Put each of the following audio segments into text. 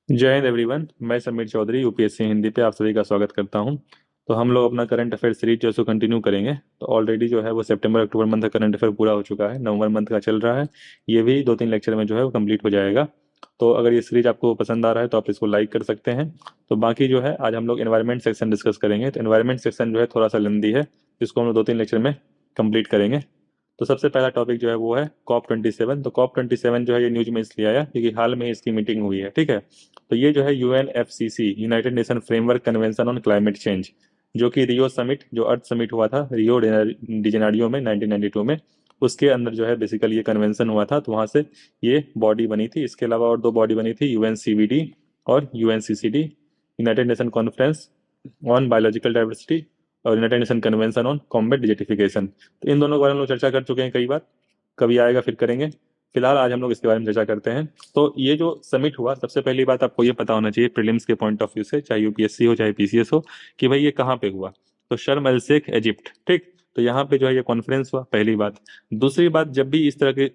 जय हिंद एवरीवन। मैं समीर चौधरी यूपीएससी हिंदी पे आप सभी का स्वागत करता हूं। तो हम लोग अपना करंट अफेयर सीरीज जो है उसको कंटिन्यू करेंगे। तो ऑलरेडी जो है वो सितंबर अक्टूबर मंथ का करंट अफेयर पूरा हो चुका है, नवंबर मंथ का चल रहा है। ये भी 2-3 लेक्चर में जो है वो कंप्लीट हो जाएगा। तो अगर ये सीरीज आपको पसंद आ रहा है तो आप इसको लाइक कर सकते हैं। तो बाकी जो है आज हम लोग एनवायरमेंट सेक्शन डिस्कस करेंगे। तो एनवायरमेंट सेक्शन जो है थोड़ा सा लेंदी है, जिसको हम लोग 2-3 लेक्चर में कंप्लीट करेंगे। तो सबसे पहला टॉपिक जो है वो है COP27। तो COP27 जो है ये न्यूज में इसलिए आया क्योंकि हाल में इसकी मीटिंग हुई है, ठीक है। तो ये जो है UNFCC, United nation framework convention on climate change, जो कि रियो समिट, जो अर्थ समिट हुआ था रियो डी जेनेरियो में 1992 में, उसके अंदर जो है बेसिकली ये कन्वेंशन हुआ था। तो वहां से ये बॉडी बनी थी। इसके अलावा और दो बॉडी बनी थी, UNCVD और UNCCD, United Nation conference on biological diversity और United Nation convention on combat desertification. तो इन दोनों के बारे में हम लोग चर्चा कर चुके हैं कई बार, कभी आएगा फिर करेंगे। फिलहाल आज हम लोग इसके बारे में चर्चा करते हैं। तो ये जो समिट हुआ, सबसे पहली बात आपको ये पता होना चाहिए प्रीलिम्स के पॉइंट ऑफ व्यू से, चाहे यूपीएससी हो चाहे पीसीएस हो, कि भाई ये कहाँ पे हुआ। तो शर्म एल शेख, इजिप्ट, ठीक। तो यहाँ पे जो है ये कॉन्फ्रेंस हुआ, पहली बात। दूसरी बात, जब भी इस तरह के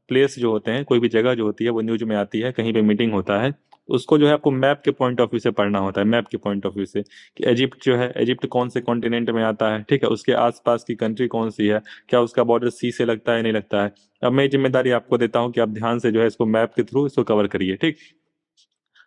प्लेस जो होते हैं, कोई भी जगह जो होती है वो न्यूज में आती है, कहीं पे मीटिंग होता है, तो उसको जो है आपको मैप के पॉइंट ऑफ व्यू से पढ़ना होता है। मैप के पॉइंट ऑफ व्यू से कि इजिप्ट जो है, इजिप्ट कौन से कॉन्टिनेंट में आता है, ठीक है, उसके आसपास की कंट्री कौन सी है, क्या उसका बॉर्डर सी से लगता है नहीं लगता है। अब मैं जिम्मेदारी आपको देता हूं कि आप ध्यान से जो है इसको मैप के थ्रू इसको कवर करिए, ठीक।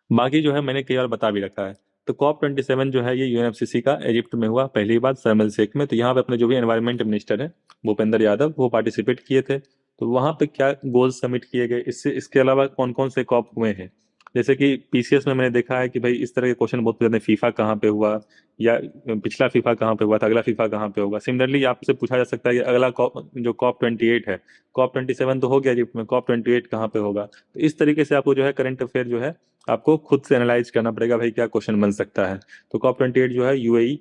बाकी जो है मैंने कई बार बता भी रखा है। तो COP27 जो है ये UNFCC का इजिप्ट में हुआ, पहली बात शर्म एल शेख में। तो यहाँ पे अपने जो भी एनवायरमेंट मिनिस्टर है भूपेंद्र यादव, वो पार्टिसिपेट किए थे। तो वहाँ पे क्या गोल सबमिट किए गए, इससे इसके अलावा कौन कौन से कॉप हुए हैं। जैसे कि पीसीएस में मैंने देखा है कि भाई इस तरह के क्वेश्चन बहुत पूछते हैं, फीफा कहाँ पे हुआ, या पिछला फीफा कहाँ पे हुआ था, अगला फीफा कहाँ पे होगा। सिमिलरली आपसे पूछा जा सकता है कि अगला कॉप जो COP28 है, COP27 तो हो गया इजिप्ट में, COP28 कहाँ पे होगा। तो इस तरीके से आपको जो है करंट अफेयर जो है आपको खुद से एनालाइज करना पड़ेगा, भाई क्या क्वेश्चन बन सकता है। तो COP28 जो है यूएई,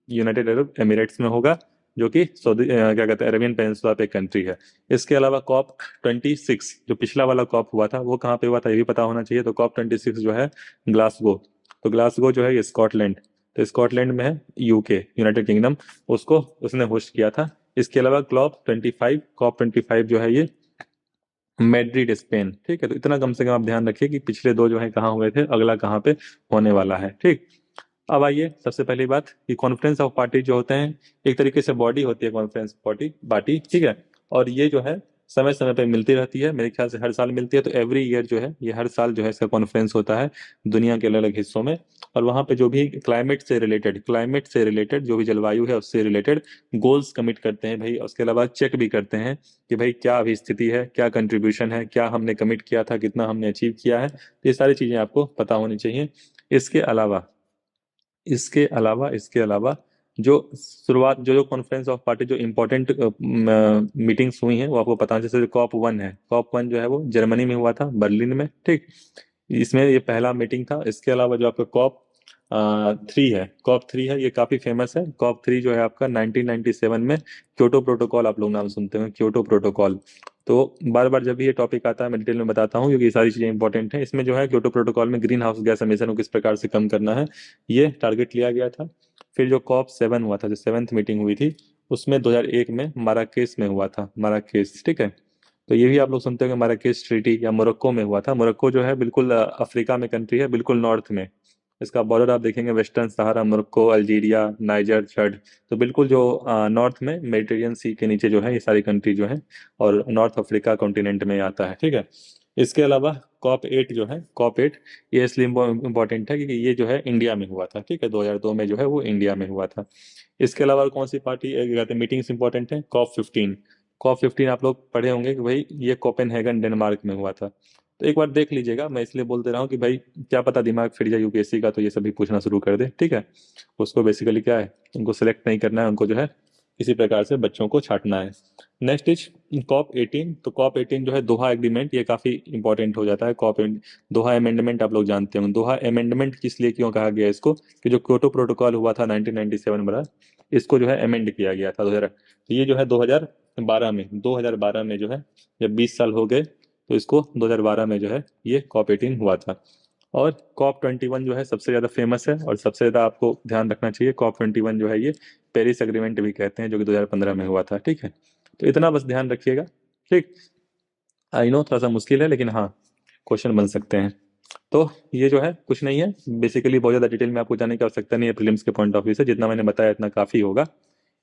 यूनाइटेड अरब एमिरेट्स में होगा, जो कि सऊदी क्या कहते हैं, अरेबियन पेनिनसुला पे कंट्री है। इसके अलावा COP26 जो पिछला वाला कॉप हुआ था वो कहाँ पे हुआ था ये भी पता होना चाहिए। तो COP26 जो है ग्लासगो। तो ग्लासगो जो है ये स्कॉटलैंड, तो स्कॉटलैंड में है, यूके, यूनाइटेड किंगडम, उसको उसने होस्ट किया था। इसके अलावा COP25 जो है ये मैड्रिड स्पेन, ठीक है। तो इतना कम से कम आप ध्यान रखिए कि पिछले दो जो है कहाँ हुए थे, अगला कहाँ पे होने वाला है, ठीक। अब आइए सबसे पहली बात कि कॉन्फ्रेंस ऑफ पार्टी जो होते हैं, एक तरीके से बॉडी होती है कॉन्फ्रेंस पार्टी, ठीक है। और ये जो है समय समय पे मिलती रहती है, मेरे ख्याल से हर साल मिलती है। तो एवरी ईयर जो है ये हर साल जो है इसका कॉन्फ्रेंस होता है दुनिया के अलग अलग हिस्सों में। और वहाँ पे जो भी क्लाइमेट से रिलेटेड जो भी जलवायु है उससे रिलेटेड गोल्स कमिट करते हैं भाई। उसके अलावा चेक भी करते हैं कि भाई क्या अभी स्थिति है, क्या कंट्रीब्यूशन है, क्या हमने कमिट किया था, कितना हमने अचीव किया है। तो ये सारी चीजें आपको पता होनी चाहिए। इसके अलावा इसके अलावा जो शुरुआत जो जो कॉन्फ्रेंस ऑफ पार्टी जो इम्पोर्टेंट मीटिंग्स हुई हैं वो आपको पता है। जैसे COP1 है, COP1 जो है वो जर्मनी में हुआ था, बर्लिन में, ठीक। इसमें ये पहला मीटिंग था। इसके अलावा जो आपका COP3 है, ये काफी फेमस है। COP3 जो है आपका 1997 में, क्योटो प्रोटोकॉल, आप लोग नाम सुनते हैं, क्योटो प्रोटोकॉल। तो बार बार जब भी ये टॉपिक आता है मैं डिटेल में बताता हूँ क्योंकि ये सारी चीजें इंपॉर्टेंट हैं। इसमें जो है क्योटो प्रोटोकॉल में ग्रीन हाउस गैस एमिशन को किस प्रकार से कम करना है, ये टारगेट लिया गया था। फिर जो COP7 हुआ था, जो सेवेंथ मीटिंग हुई थी, उसमें 2001 में माराकेस में हुआ था, माराकेस, ठीक है। तो ये भी आप लोग सुनते होंगे, माराकेस ट्रीटी, या मोरक्को में हुआ था। मोरक्को जो है बिल्कुल अफ्रीका में कंट्री है, बिल्कुल नॉर्थ में। इसका बॉर्डर आप देखेंगे, वेस्टर्न सहारा, मोरक्को, अल्जीरिया, नाइजर, चड। तो बिल्कुल जो नॉर्थ में मेडिटेरियन सी के नीचे जो है ये सारी कंट्री जो है, और नॉर्थ अफ्रीका कॉन्टिनेंट में आता है, ठीक है। इसके अलावा COP8 जो है, COP8 ये इसलिए इम्पोर्टेंट है क्योंकि ये जो है इंडिया में हुआ था, ठीक है, 2002 में जो है वो इंडिया में हुआ था। इसके अलावा और कौन सी पार्टी कहते हैं मीटिंग्स इंपॉर्टेंट है, COP15 आप लोग पढ़े होंगे कि भाई ये कोपेनहेगन डेनमार्क में हुआ था। तो एक बार देख लीजिएगा, मैं इसलिए बोल दे रहा हूँ कि भाई क्या पता दिमाग फिर जाए यूपीएससी का तो ये सभी पूछना शुरू कर दे, ठीक है। उसको बेसिकली क्या है, उनको सेलेक्ट नहीं करना है, उनको जो है इसी प्रकार से बच्चों को छांटना है। Next is COP18। तो COP18 जो है दोहा एग्रीमेंट, ये काफी इंपॉर्टेंट हो जाता है। दोहा अमेंडमेंट आप लोग जानते होंगे। दोहा अमेंडमेंट किस लिए क्यों कहा गया इसको, कि जो क्योटो प्रोटोकॉल हुआ था 1997 वाला, इसको जो है अमेंड किया गया था 2000। तो ये जो है 2012 में जो है, जब 20 साल हो गए तो इसको 2012 में जो है ये COP18 हुआ था। और COP21 जो है सबसे ज्यादा फेमस है और सबसे ज्यादा आपको ध्यान रखना चाहिए। COP21 जो है ये पेरिस एग्रीमेंट भी कहते हैं, जो कि 2015 में हुआ था, ठीक है। तो इतना बस ध्यान रखिएगा, ठीक। आई नो थोड़ा सा मुश्किल है लेकिन हाँ, क्वेश्चन बन सकते हैं। तो ये जो है कुछ नहीं है, बेसिकली बहुत ज़्यादा डिटेल में आपको जाने की आवश्यकता नहीं है प्रीलिम्स के पॉइंट ऑफ व्यू से, जितना मैंने बताया इतना काफ़ी होगा।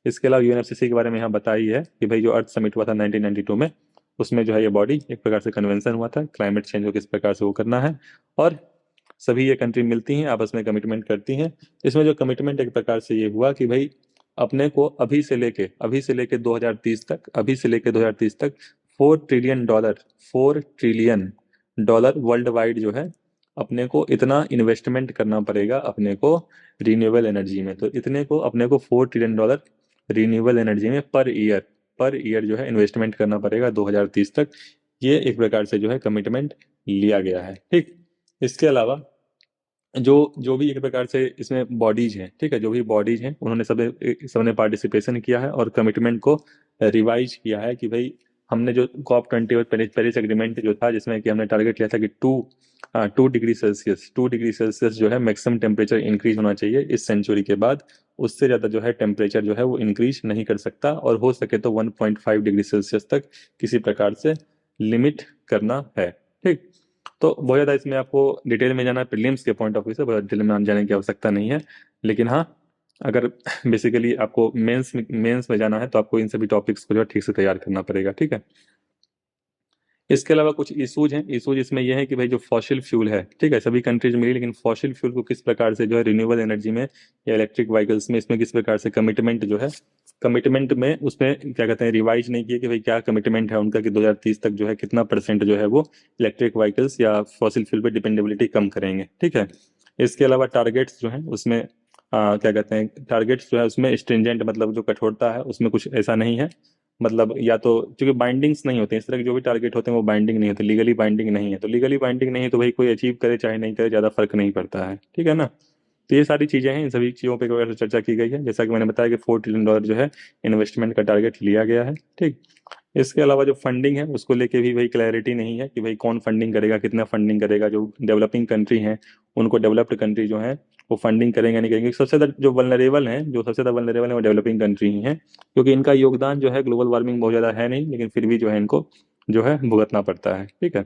इसके अलावा यूएनएफसीसी के बारे में यहाँ बताई है कि भाई जो अर्थ समिट हुआ था 1992 में, उसमें जो है ये बॉडी एक प्रकार से कन्वेंशन हुआ था क्लाइमेट चेंज को किस प्रकार से वो करना है, और सभी ये कंट्री मिलती हैं आपस में कमिटमेंट करती हैं। इसमें जो कमिटमेंट एक प्रकार से ये हुआ कि भाई अपने को अभी से लेके 2030 तक, अभी से लेके 2030 तक 4 trillion dollar, 4 trillion dollar world wide जो है अपने को इतना इन्वेस्टमेंट करना पड़ेगा अपने को रिन्यूएबल एनर्जी में। तो इतने को अपने को 4 ट्रिलियन डॉलर रिन्यूएबल एनर्जी में पर ईयर जो है इन्वेस्टमेंट करना पड़ेगा 2030 तक। ये एक प्रकार से जो है कमिटमेंट लिया गया है, ठीक। इसके अलावा जो जो भी एक प्रकार से इसमें बॉडीज हैं, ठीक है, जो भी बॉडीज हैं उन्होंने सबने पार्टिसिपेशन किया है और कमिटमेंट को रिवाइज किया है कि भाई हमने जो COP 20 और पेरिस एग्रीमेंट जो था जिसमें कि हमने टारगेट लिया था कि 2 डिग्री सेल्सियस जो है मैक्सिमम टेम्परेचर इंक्रीज होना चाहिए इस सेंचुरी के बाद। उससे ज़्यादा जो है टेम्परेचर जो है वो इंक्रीज नहीं कर सकता, और हो सके तो 1.5 डिग्री सेल्सियस तक किसी प्रकार से लिमिट करना है, ठीक। तो बहुत ज़्यादा इसमें आपको डिटेल में जाना है प्रीलिम्स के पॉइंट ऑफ व्यू से, बहुत डिटेल में जाने की आवश्यकता नहीं है। लेकिन हाँ, अगर बेसिकली आपको मेंस में जाना है तो आपको इन सभी टॉपिक्स को जो है ठीक से तैयार करना पड़ेगा, ठीक है। इसके अलावा कुछ इशूज हैं। इशूज इसमें यह है कि भाई जो फॉसिल फ्यूल है, ठीक है, सभी कंट्रीज मिली, लेकिन फॉसिल फ्यूल को किस प्रकार से जो है रिन्यूएबल एनर्जी में या इलेक्ट्रिक व्हीकल्स में इसमें किस प्रकार से कमिटमेंट जो है, कमिटमेंट में उसमें क्या कहते हैं रिवाइज नहीं किया कि भाई क्या कमिटमेंट है उनका कि 2030 तक जो है कितना परसेंट जो है वो इलेक्ट्रिक व्हीकल्स या फॉसिल फ्यूल पे डिपेंडेबिलिटी कम करेंगे, ठीक है। इसके अलावा टारगेट्स जो है उसमें क्या कहते हैं टारगेट्स जो है उसमें स्ट्रिंजेंट मतलब जो कठोरता है उसमें कुछ ऐसा नहीं है। मतलब या तो क्योंकि बाइंडिंग्स नहीं होते इस तरह के जो भी टारगेट होते हैं वो बाइंडिंग नहीं होते, लीगली बाइंडिंग नहीं है, तो लीगली बाइंडिंग नहीं है तो भाई कोई अचीव करे चाहे नहीं करे ज़्यादा फर्क नहीं पड़ता है, ठीक है ना। तो ये सारी चीज़ें हैं, इन सभी चीज़ों पे एक बार चर्चा की गई है, जैसा कि मैंने बताया कि 4 ट्रिलियन डॉलर जो है इन्वेस्टमेंट का टारगेट लिया गया है, ठीक। इसके अलावा जो फंडिंग है उसको लेके भी भाई क्लैरिटी नहीं है कि भाई कौन फंडिंग करेगा, कितना फंडिंग करेगा। जो डेवलपिंग कंट्री हैं उनको डेवलप्ड कंट्री जो है वो फंडिंग करेंगे नहीं करेंगे। सबसे ज़्यादा जो सबसे ज़्यादा वनरेबल है वो डेवलपिंग कंट्री ही हैं, क्योंकि इनका योगदान जो है ग्लोबल वार्मिंग बहुत ज़्यादा है नहीं, लेकिन फिर भी जो है इनको जो है भुगतना पड़ता है, ठीक है।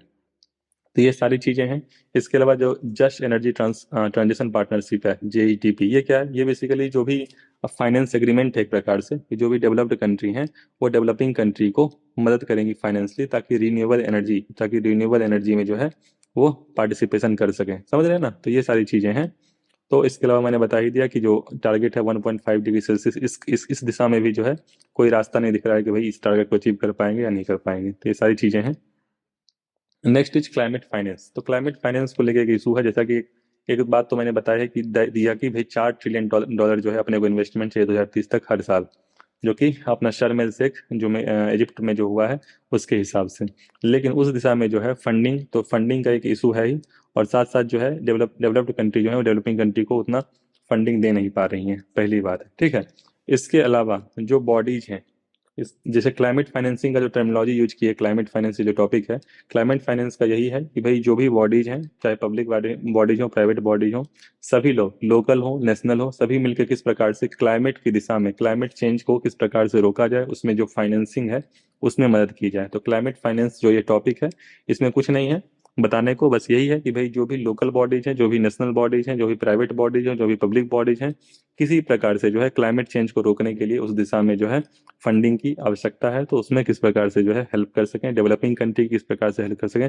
तो ये सारी चीज़ें हैं। इसके अलावा जो जस्ट एनर्जी ट्रांजिशन पार्टनरशिप है, JETP, ये क्या है? ये बेसिकली जो भी फाइनेंस एग्रीमेंट है एक प्रकार से कि जो भी डेवलप्ड कंट्री हैं वो डेवलपिंग कंट्री को मदद करेंगी फाइनेंशियली, ताकि रिन्यूएबल एनर्जी में जो है वो पार्टिसिपेशन कर सकें, समझ रहे हैं ना। तो ये सारी चीज़ें हैं। तो इसके अलावा मैंने बता ही दिया कि जो टारगेट है 1.5 डिग्री सेल्सियस, इस दिशा में भी जो है कोई रास्ता नहीं दिख रहा है कि भाई इस टारगेट को अचीव कर पाएंगे या नहीं कर पाएंगे। तो ये सारी चीज़ें हैं। Next is climate finance. तो क्लाइमेट फाइनेंस को लेकर एक इशू है, जैसा कि एक बात तो मैंने बताया है कि दिया कि भाई 4 ट्रिलियन डॉलर जो है अपने को इन्वेस्टमेंट चाहिए 2030 तक हर साल, जो कि अपना शर्म एल शेख जो में इजिप्ट में जो हुआ है उसके हिसाब से। लेकिन उस दिशा में जो है फंडिंग का एक इशू है ही, और साथ साथ जो है डेवलप्ड कंट्री जो है वो डेवलपिंग कंट्री को उतना फंडिंग दे नहीं पा रही हैं, पहली बात है, ठीक है। इसके अलावा जो बॉडीज हैं, इस जैसे क्लाइमेट फाइनेंसिंग का जो टर्मिनोलॉजी यूज की है, क्लाइमेट फाइनेंस जो टॉपिक है, क्लाइमेट फाइनेंस का यही है कि भाई जो भी बॉडीज हैं, चाहे पब्लिक बॉडीज हो, प्राइवेट बॉडीज हो, सभी लोग लोकल हो नेशनल हो, सभी मिलकर किस प्रकार से क्लाइमेट की दिशा में क्लाइमेट चेंज को किस प्रकार से रोका जाए, उसमें जो फाइनेंसिंग है उसमें मदद की जाए। तो क्लाइमेट फाइनेंस जो ये टॉपिक है इसमें कुछ नहीं है बताने को, बस यही है कि भाई जो भी लोकल बॉडीज हैं, जो भी नेशनल बॉडीज हैं, जो भी प्राइवेट बॉडीज हैं, जो भी पब्लिक बॉडीज हैं, किसी प्रकार से जो है क्लाइमेट चेंज को रोकने के लिए उस दिशा में जो है फंडिंग की आवश्यकता है, तो उसमें किस प्रकार से जो है हेल्प कर सकें, डेवलपिंग कंट्री किस प्रकार से हेल्प कर सकें,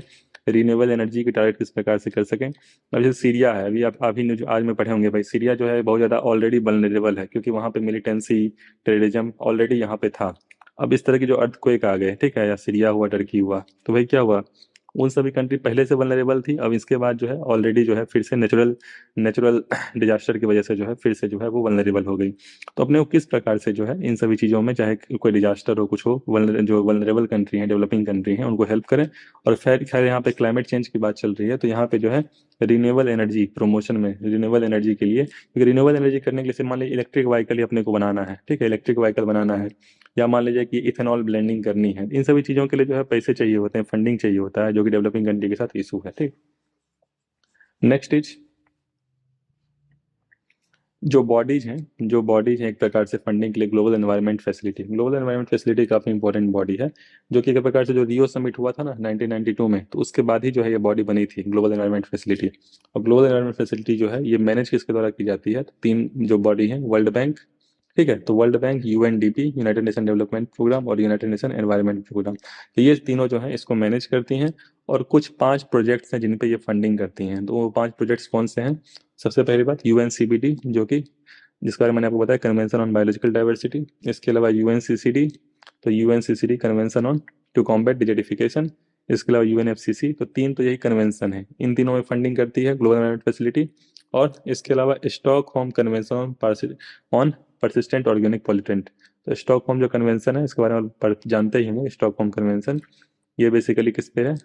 रिन्यूएबल एनर्जी की टारगेट किस प्रकार से कर सकें। अब जैसे सीरिया है, अभी आप अभी जो आज में पढ़े होंगे भाई, सीरिया जो है बहुत ज़्यादा ऑलरेडी वल्नरेबल है, क्योंकि वहाँ पे मिलिटेंसी टेररिज्म ऑलरेडी यहाँ पे था। अब इस तरह की जो अर्थक्वेक आ गए, ठीक है, या सीरिया हुआ, टर्की हुआ, तो भाई क्या हुआ, उन सभी कंट्री पहले से वल्नरेबल थी, अब इसके बाद जो है ऑलरेडी जो है फिर से नेचुरल नेचुरल डिजास्टर की वजह से जो है फिर से जो है वो वल्नरेबल हो गई। तो अपने को किस प्रकार से जो है इन सभी चीज़ों में, चाहे कोई डिजास्टर हो कुछ हो, जो वल्नरेबल कंट्री हैं, डेवलपिंग कंट्री हैं, उनको हेल्प करें। और खैर खैर यहाँ पे क्लाइमेट चेंज की बात चल रही है, तो यहाँ पे जो है रिन्यूएबल एनर्जी प्रमोशन में, रिन्यूएबल एनर्जी के लिए, क्योंकि रिन्यूएबल एनर्जी करने के लिए मान लीजिए इलेक्ट्रिक व्हीकल ही अपने को बनाना है, ठीक है, इलेक्ट्रिक व्हीकल बनाना है, या मान लीजिए कि इथेनॉल ब्लेंडिंग करनी है, इन सभी चीज़ों के लिए जो है पैसे चाहिए होते हैं, फंडिंग चाहिए होता है, जो कि डेवलपिंग कंट्री के साथ इशू है, ठीक। नेक्स्ट इज जो बॉडीज हैं एक प्रकार से फंडिंग के लिए, ग्लोबल एनवायरनमेंट फैसिलिटी काफ़ी इंपॉर्टेंट बॉडी है, जो कि एक प्रकार से जो रियो समिट हुआ था ना 1992 में, तो उसके बाद ही जो है ये बॉडी बनी थी ग्लोबल एनवायरनमेंट फैसिलिटी। और ग्लोबल एनवायरनमेंट फैसिलिटी जो है ये मैनेज किसके द्वारा की जाती है, तो तीन जो बॉडी है, वर्ल्ड बैंक, ठीक है, तो World Bank, UNDP, United Nation Development Programme, और यूनाइटेड नेशन एनवायरनमेंट प्रोग्राम, तो ये तीनों जो है इसको मैनेज करती हैं। और कुछ 5 प्रोजेक्ट्स हैं जिन पे ये फंडिंग करती हैं, तो वो 5 प्रोजेक्ट्स कौन से हैं? सबसे पहली बात यूएनसीबीडी, जो कि जिसके बारे में मैंने आपको बताया, कन्वेंशन ऑन बायोलॉजिकल डाइवर्सिटी। इसके अलावा यूएनसीसीडी, तो UNCCD convention on to combat desertification. इसके अलावा यूएनएफसीसी, तो तीन तो यही कन्वेंशन है, इन तीनों में फंडिंग करती है ग्लोबल एनवायरनमेंट फैसिलिटी। और इसके अलावा Stockholm convention on persistent organic pollutant, तो स्टॉकहोम जो कन्वेंशन है इसके बारे में जानते ही होंगे। स्टॉकहोम कन्वेंशन ये बेसिकली किस पे है?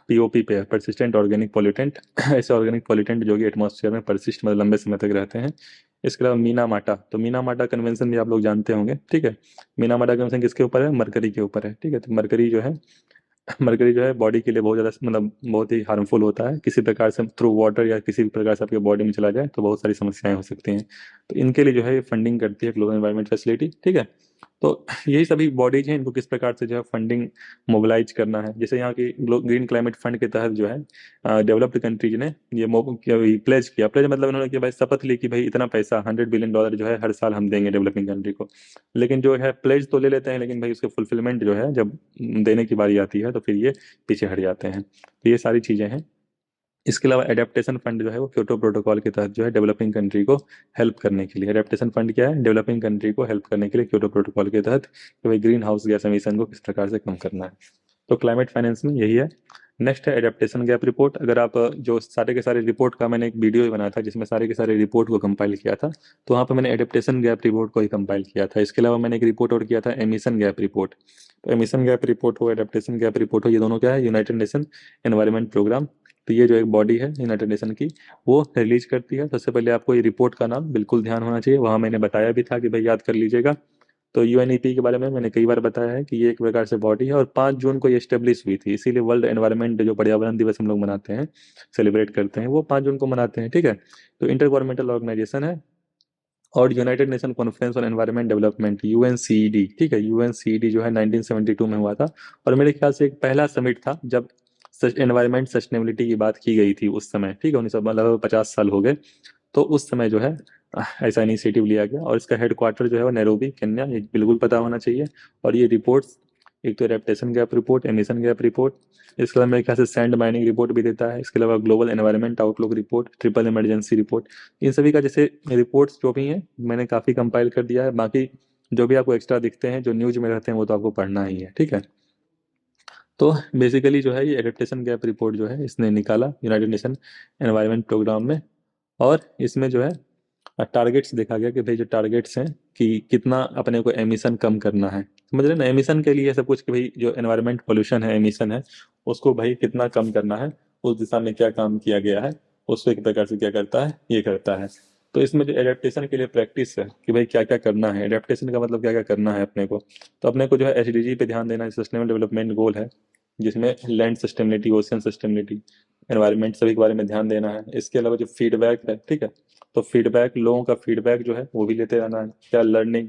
पीओपी पे है, परसिस्टेंट ऑर्गेनिक पॉल्यूटेंट। ऐसे ऑर्गेनिक पॉल्यूटेंट जो कि एटमॉस्फेयर में परसिस्ट, मतलब लंबे समय तक रहते हैं। इसके अलावा मीना माटा, तो मीना माटा कन्वेंशन भी आप लोग जानते होंगे, ठीक है। मीना माटा कन्वेंशन किसके ऊपर है? मरकरी के ऊपर है, ठीक है। तो मरकरी जो है बॉडी के लिए बहुत ज़्यादा, मतलब बहुत ही हार्मफुल होता है, किसी प्रकार से थ्रू वाटर या किसी भी प्रकार से आपके बॉडी में चला जाए तो बहुत सारी समस्याएं हो सकती हैं। तो इनके लिए जो है फंडिंग करती है ग्लोबल एनवायरनमेंट फैसिलिटी, ठीक है। तो यही सभी बॉडीज हैं, इनको किस प्रकार से जो है फंडिंग मोबिलाइज करना है। जैसे यहाँ की ग्रीन क्लाइमेट फंड के तहत जो है डेवलप्ड कंट्रीज ने ये प्लेज मतलब उन्होंने कि भाई शपथ ली कि भाई इतना पैसा $100 बिलियन जो है हर साल हम देंगे डेवलपिंग कंट्री को। लेकिन जो है प्लेज तो ले लेते हैं, लेकिन भाई उसके फुलफिलमेंट जो है जब देने की बारी आती है तो फिर ये पीछे हट जाते हैं। तो ये सारी चीज़ें हैं। इसके अलावा एडेप्टेशन फंड जो है वो क्योटो प्रोटोकॉल के तहत जो है डेवलपिंग कंट्री को हेल्प करने के लिए, एडेप्टेशन फंड क्या है? डेवलपिंग कंट्री को हेल्प करने के लिए क्योटो प्रोटोकॉल के तहत कि भाई ग्रीन हाउस गैस एमिशन को किस प्रकार से कम करना है। तो क्लाइमेट फाइनेंस में यही है। नेक्स्ट है एडेप्टेशन गैप रिपोर्ट। अगर आप जो सारे के सारे रिपोर्ट का मैंने एक वीडियो भी बनाया था जिसमें सारे के सारे रिपोर्ट को कंपाइल किया था, तो वहाँ पे मैंने एडेप्टेशन गैप रिपोर्ट को ही कंपाइल किया था। इसके अलावा मैंने एक रिपोर्ट और किया था एमिशन गैप रिपोर्ट। तो एमिशन गैप रिपोर्ट हो, एडेप्टेशन गैप रिपोर्ट हो, ये दोनों क्या है? United Nation Environment Programme. तो ये जो एक बॉडी है यूनाइटेड नेशन की, वो रिलीज करती है। सबसे पहले आपको ये रिपोर्ट का नाम बिल्कुल ध्यान होना चाहिए, वहाँ मैंने बताया भी था कि भाई याद कर लीजिएगा। तो यूएनईपी के बारे में मैंने कई बार बताया है कि ये एक प्रकार से बॉडी है और 5 जून को ये स्टेब्लिश हुई थी, इसीलिए वर्ल्ड एनवायरनमेंट जो पर्यावरण दिवस हम लोग मनाते हैं, सेलिब्रेट करते हैं, वो 5 जून को मनाते हैं, ठीक है। तो इंटर गवर्नमेंटल ऑर्गेनाइजेशन है। और United Nation conference on environment development, UNCED, ठीक है। यूएनसीईडी जो है 1972 में हुआ था, और मेरे ख्याल से एक पहला समिट था जब एनवायरनमेंट सस्टेनेबिलिटी की बात की गई थी उस समय, ठीक है। 1900 मतलब 50 साल हो गए। तो उस समय जो है ऐसा इनिशिएटिव लिया गया, और इसका हेडक्वार्टर जो है वो नैरोबी केन्या, ये बिल्कुल पता होना चाहिए। और ये रिपोर्ट्स, एक तो adaptation gap report, emission gap report, इसके अलावा मेरे ख्याल से सैंड माइनिंग रिपोर्ट भी देता है। इसके अलावा global environment outlook report, triple emergency report, इन सभी का जैसे रिपोर्ट्स जो भी हैं मैंने काफ़ी कंपाइल कर दिया है। बाकी जो भी आपको एक्स्ट्रा दिखते हैं जो न्यूज में रहते हैं वो तो आपको पढ़ना ही है, ठीक है। तो बेसिकली जो है ये एडेप्टेशन गैप रिपोर्ट जो है इसने निकाला यूनाइटेड नेशन एनवायरनमेंट प्रोग्राम में। और इसमें जो है टारगेट्स देखा गया कि भाई जो टारगेट्स हैं कि कितना अपने को एमिशन कम करना है, समझ रहे ना, एमिशन के लिए सब कुछ कि भाई जो एनवायरनमेंट पोल्यूशन है, एमिशन है, उसको भाई कितना कम करना है, उस दिशा में क्या काम किया गया है, उसको एक प्रकार से क्या करता है, ये करता है। तो इसमें जो एडेप्टेशन के लिए प्रैक्टिस है कि भाई क्या क्या करना है, एडेप्टेशन का मतलब क्या क्या करना है अपने को। तो अपने को जो है एसडीजी पे ध्यान देना है, सस्टेनेबल डेवलपमेंट गोल है, जिसमें land sustainability, ocean sustainability, environment सभी के बारे में ध्यान देना है। इसके अलावा जो फीडबैक है, ठीक है, तो फीडबैक, लोगों का फीडबैक जो है वो भी लेते रहना है, क्या लर्निंग,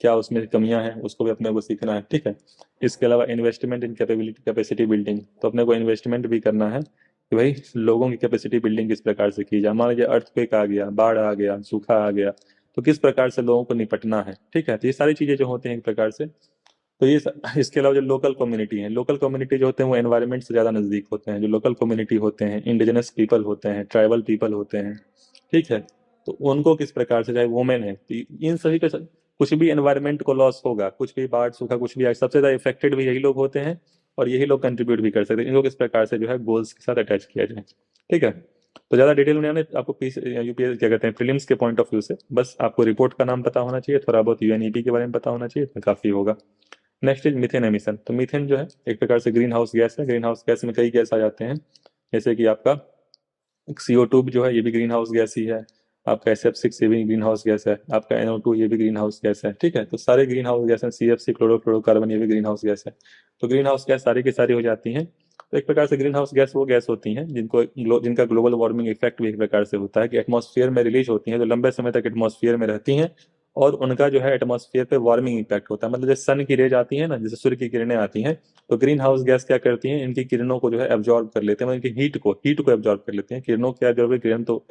क्या उसमें कमियां हैं उसको भी अपने को सीखना है, ठीक है। इसके अलावा इन्वेस्टमेंट इन कैपेबिलिटी, कैपेसिटी बिल्डिंग, तो अपने को इन्वेस्टमेंट भी करना है कि भाई लोगों की कैपेसिटी बिल्डिंग किस प्रकार से की जाए। मान लीजिए अर्थक्वेक आ गया, बाढ़ आ गया, सूखा आ गया, तो किस प्रकार से लोगों को निपटना है, ठीक है। तो ये सारी चीजें जो होती हैं एक प्रकार से, तो इसके अलावा जो लोकल कम्युनिटी है, लोकल कम्युनिटी जो होते हैं वो एनवायरनमेंट से ज़्यादा नज़दीक होते हैं। जो लोकल कम्युनिटी होते हैं, इंडिजिनस पीपल होते हैं, ट्राइबल पीपल होते हैं, ठीक है। तो उनको किस प्रकार से, चाहे वुमेन है, तो इन सभी का कुछ भी एनवायरनमेंट को लॉस होगा, कुछ भी बाढ़ सूखा कुछ भी आए, सबसे ज़्यादा इफेक्टेड भी यही लोग होते हैं, और यही लोग कंट्रीब्यूट भी कर सकते हैं। इनको किस प्रकार से जो है गोल्स के साथ अटैच किया जाए, ठीक है। तो ज़्यादा डिटेल में हमने आपको यूपीएस क्या कहते हैं प्रीलिम्स के पॉइंट ऑफ व्यू से, बस आपको रिपोर्ट का नाम पता होना चाहिए, थोड़ा बहुत यूएनईपी के बारे में पता होना चाहिए, तो काफ़ी होगा। Next is methane emission. तो मीथेन जो है एक प्रकार से ग्रीन हाउस गैस है। ग्रीन हाउस गैस में कई गैस आ जाते हैं, जैसे कि आपका CO2 जो है ये भी ग्रीन हाउस गैस ही है, आपका SF6 ये भी ग्रीन हाउस गैस है, आपका NO2 ये भी ग्रीन हाउस गैस है, ठीक है। तो सारे ग्रीन हाउस गैस हैं, CFC क्लोरोफ्लोरोकार्बन ये भी ग्रीन हाउस गैस है। तो ग्रीन हाउस गैस सारी की सारी हो जाती हैं। तो एक प्रकार से ग्रीन हाउस गैस वो गैस होती हैं जिनका ग्लोबल वार्मिंग इफेक्ट भी एक प्रकार से होता है कि एटमॉस्फेयर में रिलीज होती हैं, जो लंबे समय तक एटमॉस्फेयर में रहती हैं, और उनका जो है एटमॉस्फेयर पे वार्मिंग इम्पैक्ट होता है। मतलब जैसे सन की रेज आती है ना, जैसे सूर्य की किरणें आती हैं, तो ग्रीन हाउस गैस क्या करती हैं, इनकी किरणों को जो है एब्जॉर्ब कर लेते हैं, मतलब इनकी हीट को एब्जॉर्ब कर लेते हैं। किरणों क्या एब्जॉर्ब, किरण तो